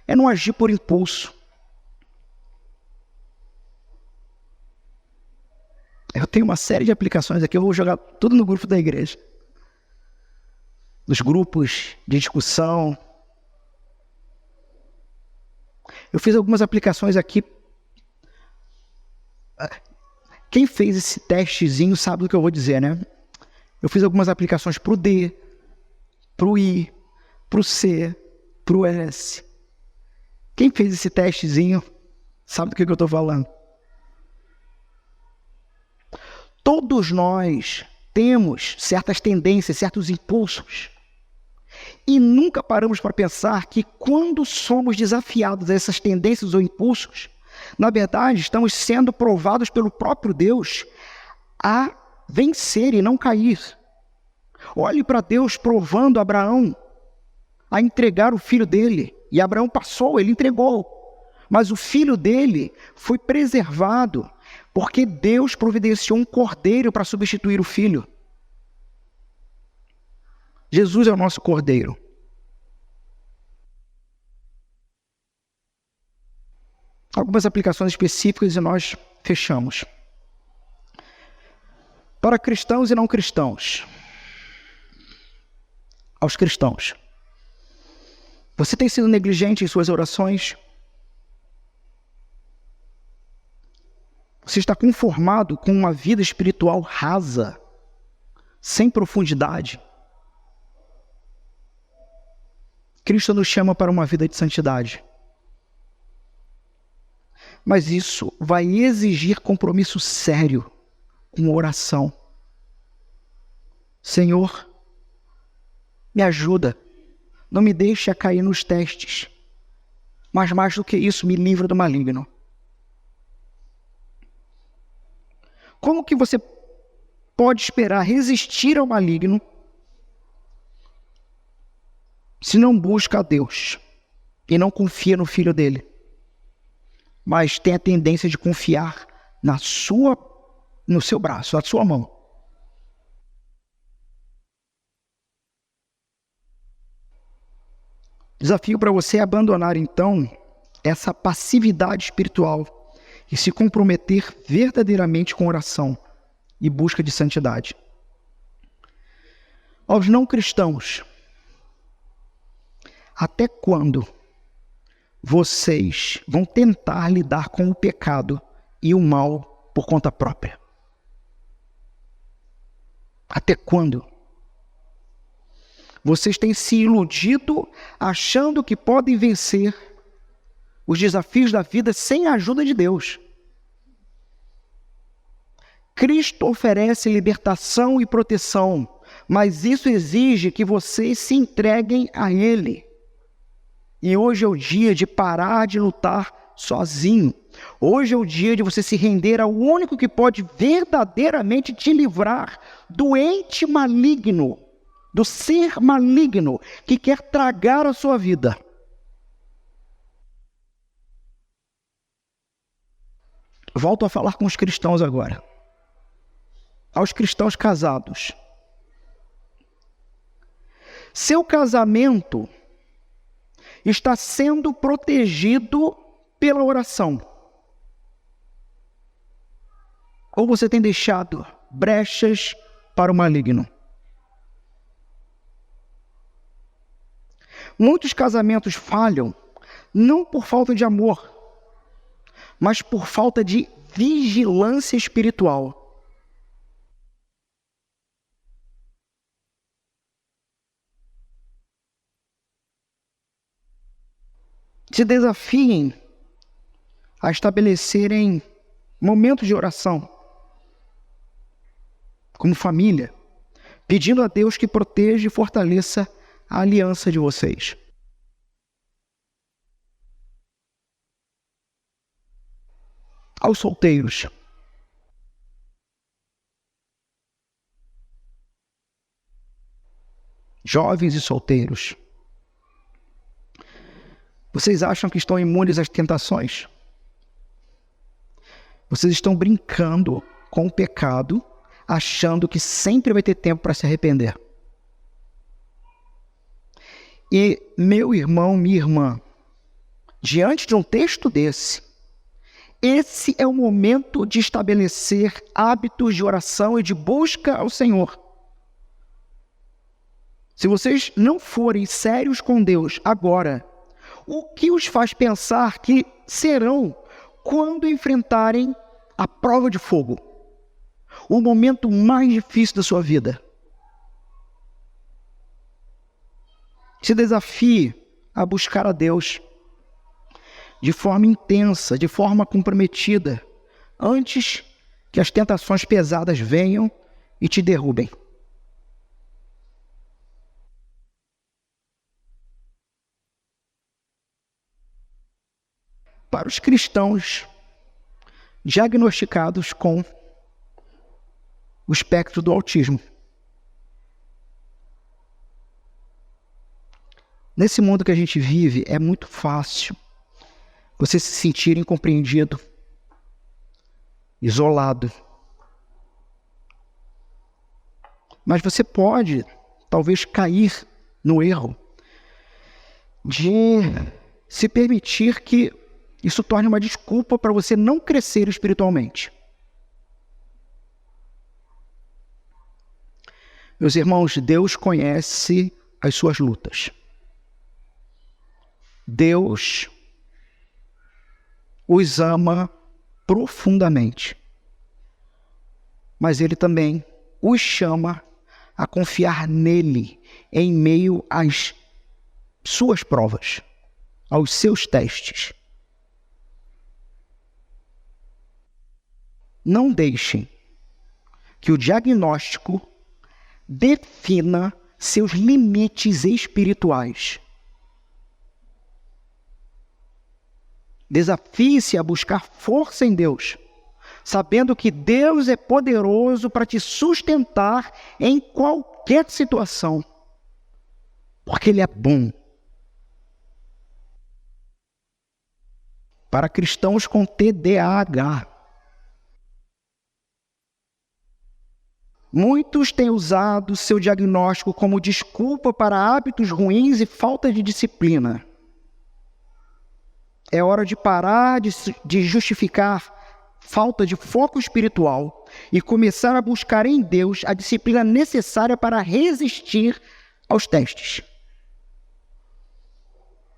É não agir por impulso. Eu tenho uma série de aplicações aqui, eu vou jogar tudo no grupo da igreja. Nos grupos de discussão. Eu fiz algumas aplicações aqui. Quem fez esse testezinho sabe do que eu vou dizer, né? Eu fiz algumas aplicações para o D, para o I, para o C, para o S. Quem fez esse testezinho sabe do que eu estou falando. Todos nós temos certas tendências, certos impulsos. E nunca paramos para pensar que quando somos desafiados a essas tendências ou impulsos, na verdade, estamos sendo provados pelo próprio Deus a vencer e não cair. Olhe para Deus provando Abraão a entregar o filho dele. E Abraão passou, ele entregou. Mas o filho dele foi preservado, porque Deus providenciou um cordeiro para substituir o filho. Jesus é o nosso cordeiro. Algumas aplicações específicas e nós fechamos. Para cristãos e não cristãos. Aos cristãos. Você tem sido negligente em suas orações? Você está conformado com uma vida espiritual rasa, sem profundidade? Cristo nos chama para uma vida de santidade. Mas isso vai exigir compromisso sério com oração. Senhor, me ajuda. Não me deixe a cair nos testes. Mas mais do que isso, me livra do maligno. Como que você pode esperar resistir ao maligno se não busca a Deus e não confia no Filho dele, mas tem a tendência de confiar no seu braço, na sua mão? Desafio para você é abandonar, então, essa passividade espiritual e se comprometer verdadeiramente com oração e busca de santidade. Aos não cristãos, até quando vocês vão tentar lidar com o pecado e o mal por conta própria? Até quando? Vocês têm se iludido achando que podem vencer os desafios da vida sem a ajuda de Deus. Cristo oferece libertação e proteção, mas isso exige que vocês se entreguem a Ele. E hoje é o dia de parar de lutar sozinho. Hoje é o dia de você se render ao único que pode verdadeiramente te livrar do ente maligno, do ser maligno que quer tragar a sua vida. Volto a falar com os cristãos agora. Aos cristãos casados. Seu casamento está sendo protegido pela oração? Ou você tem deixado brechas para o maligno? Muitos casamentos falham não por falta de amor, mas por falta de vigilância espiritual. Se desafiem a estabelecerem momentos de oração, como família, pedindo a Deus que proteja e fortaleça a aliança de vocês. Aos solteiros, jovens e solteiros, vocês acham que estão imunes às tentações? Vocês estão brincando com o pecado, achando que sempre vai ter tempo para se arrepender. E, meu irmão, minha irmã, diante de um texto desse, esse é o momento de estabelecer hábitos de oração e de busca ao Senhor. Se vocês não forem sérios com Deus agora, O que os faz pensar que serão quando enfrentarem a prova de fogo, o momento mais difícil da sua vida? Se desafie a buscar a Deus de forma intensa, de forma comprometida, antes que as tentações pesadas venham e te derrubem. Para os cristãos diagnosticados com o espectro do autismo, nesse mundo que a gente vive, é muito fácil você se sentir incompreendido, isolado. Mas você pode, talvez, cair no erro de se permitir que isso torne uma desculpa para você não crescer espiritualmente. Meus irmãos, Deus conhece as suas lutas. Deus os ama profundamente. Mas Ele também os chama a confiar nele em meio às suas provas, aos seus testes. Não deixem que o diagnóstico defina seus limites espirituais. Desafie-se a buscar força em Deus, sabendo que Deus é poderoso para te sustentar em qualquer situação, porque Ele é bom. Para cristãos com TDAH, muitos têm usado seu diagnóstico como desculpa para hábitos ruins e falta de disciplina. É hora de parar de justificar falta de foco espiritual e começar a buscar em Deus a disciplina necessária para resistir aos testes.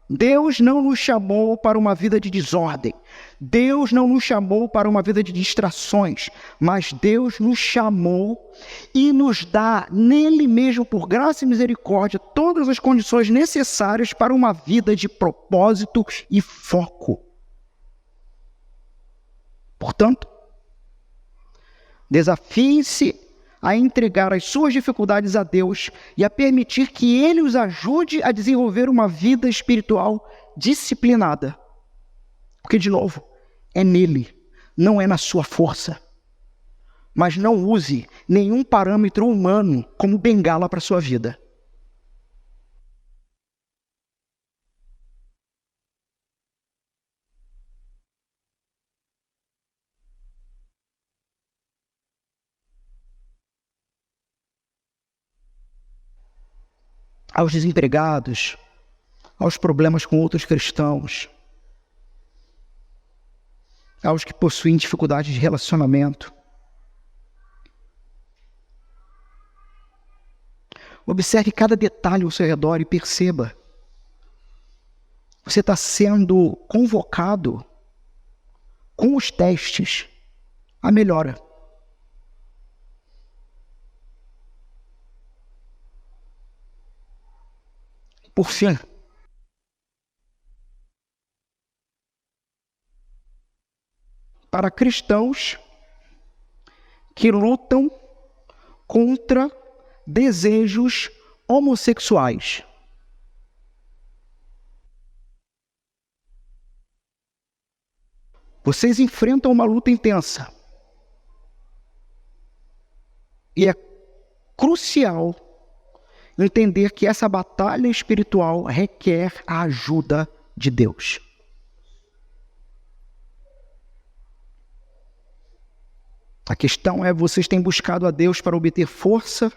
Deus não nos chamou para uma vida de desordem. Deus não nos chamou para uma vida de distrações, mas Deus nos chamou e nos dá nele mesmo, por graça e misericórdia, todas as condições necessárias para uma vida de propósito e foco. Portanto, desafie-se a entregar as suas dificuldades a Deus e a permitir que Ele os ajude a desenvolver uma vida espiritual disciplinada. Porque, de novo, é nele, não é na sua força. Mas não use nenhum parâmetro humano como bengala para a sua vida. Aos desempregados, aos problemas com outros cristãos, aos que possuem dificuldades de relacionamento. Observe cada detalhe ao seu redor e perceba. Você está sendo convocado com os testes à melhora. Por fim, para cristãos que lutam contra desejos homossexuais. Vocês enfrentam uma luta intensa. E é crucial entender que essa batalha espiritual requer a ajuda de Deus. A questão é, vocês têm buscado a Deus para obter força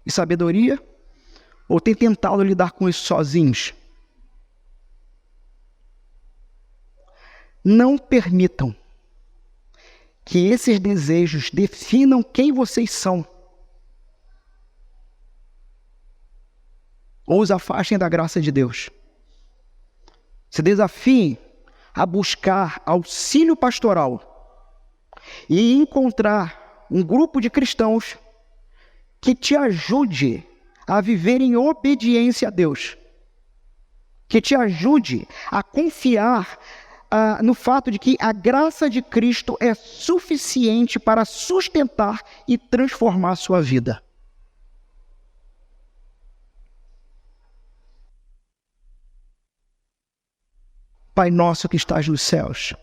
e sabedoria? Ou têm tentado lidar com isso sozinhos? Não permitam que esses desejos definam quem vocês são. Ou os afastem da graça de Deus. se desafiem a buscar auxílio pastoral e encontrar um grupo de cristãos que te ajude a viver em obediência a Deus, que te ajude a confiar no fato de que a graça de Cristo é suficiente para sustentar e transformar a sua vida. Pai nosso que estás nos céus,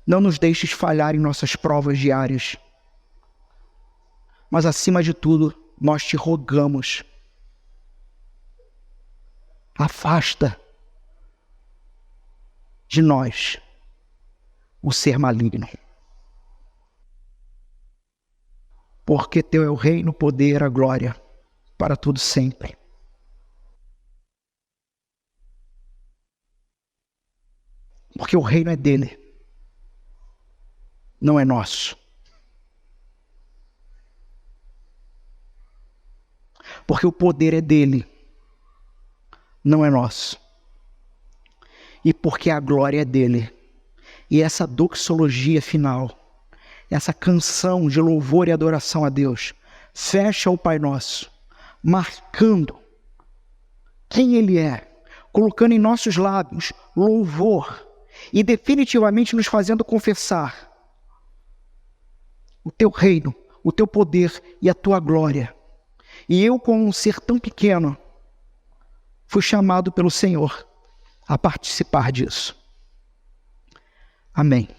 não nos deixes falhar em nossas provas diárias, mas acima de tudo, nós te rogamos, afasta de nós o ser maligno. Porque teu é o reino, o poder, a glória, para tudo sempre. Porque o reino é dele, não é nosso. Porque o poder é dele, não é nosso. E porque a glória é dele. E essa doxologia final, essa canção de louvor e adoração a Deus, fecha o Pai Nosso, marcando quem Ele é, colocando em nossos lábios louvor e definitivamente nos fazendo confessar o teu reino, o teu poder e a tua glória. E eu, como um ser tão pequeno, fui chamado pelo Senhor a participar disso. Amém.